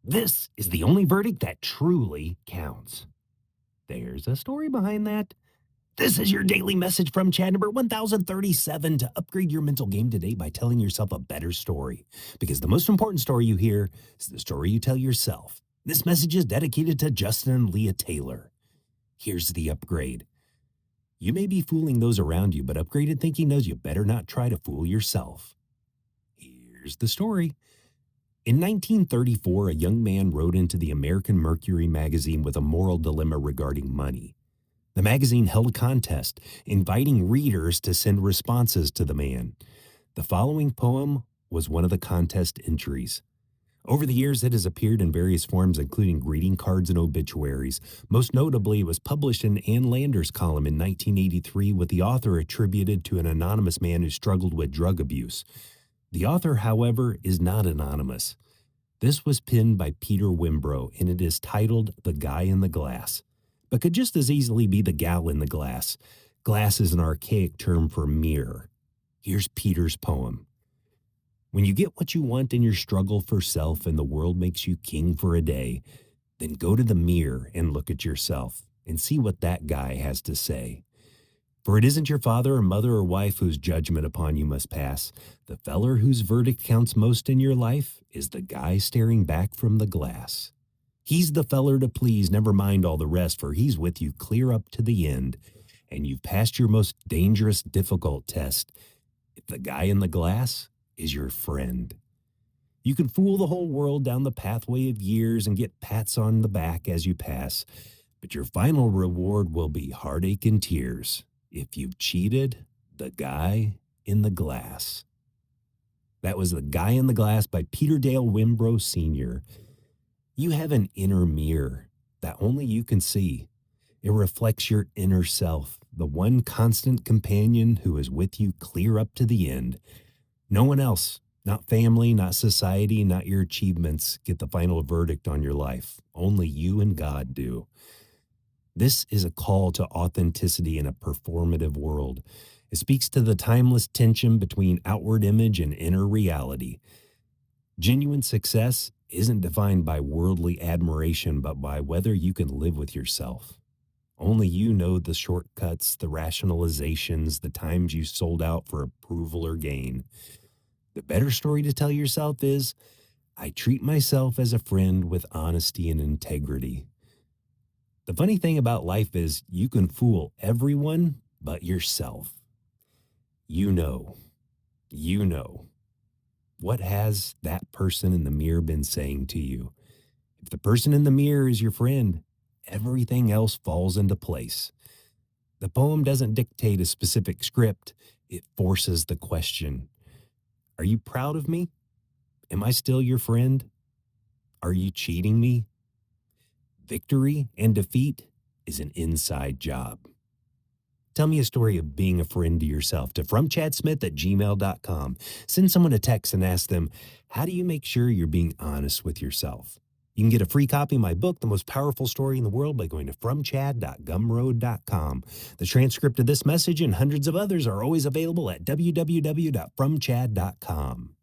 This is the only verdict that truly counts. There's a story behind that. This is your daily message from Chad number 1037 to upgrade your mental game today by telling yourself a better story. Because the most important story you hear is the story you tell yourself. This message is dedicated to Justin and Leah Taylor. Here's the upgrade. You may be fooling those around you, but upgraded thinking knows you better not try to fool yourself. Here's the story. In 1934, a young man wrote into the American Mercury magazine with a moral dilemma regarding money. The magazine held a contest, inviting readers to send responses to the man. The following poem was one of the contest entries. Over the years, it has appeared in various forms, including greeting cards and obituaries. Most notably, it was published in Ann Landers' column in 1983, with the author attributed to an anonymous man who struggled with drug abuse. The author, however, is not anonymous. This was penned by Peter Wimbrow, and it is titled The Guy in the Glass, but could just as easily be The Gal in the Glass. Glass is an archaic term for mirror. Here's Peter's poem. When you get what you want in your struggle for self and the world makes you king for a day, then go to the mirror and look at yourself and see what that guy has to say. For it isn't your father or mother or wife whose judgment upon you must pass. The feller whose verdict counts most in your life is the guy staring back from the glass. He's the feller to please, never mind all the rest, for he's with you clear up to the end, and you've passed your most dangerous, difficult test. If the guy in the glass is your friend. You can fool the whole world down the pathway of years and get pats on the back as you pass, but your final reward will be heartache and tears if you've cheated the guy in the glass. That was The Guy in the Glass by Peter Dale Wimbrow Sr. You have an inner mirror that only you can see. It reflects your inner self, the one constant companion who is with you clear up to the end. No one else, not family, not society, not your achievements, get the final verdict on your life. Only you and God do. This is a call to authenticity in a performative world. It speaks to the timeless tension between outward image and inner reality. Genuine success isn't defined by worldly admiration, but by whether you can live with yourself. Only you know the shortcuts, the rationalizations, the times you sold out for approval or gain. The better story to tell yourself is, I treat myself as a friend with honesty and integrity. The funny thing about life is you can fool everyone but yourself. You know. What has that person in the mirror been saying to you? If the person in the mirror is your friend, everything else falls into place. The poem doesn't dictate a specific script. It forces the question. Are you proud of me? Am I still your friend? Are you cheating me? Victory and defeat is an inside job. Tell me a story of being a friend to yourself to fromchadsmith@gmail.com. Send someone a text and ask them, how do you make sure you're being honest with yourself? You can get a free copy of my book, The Most Powerful Story in the World, by going to fromchad.gumroad.com. The transcript of this message and hundreds of others are always available at www.fromchad.com.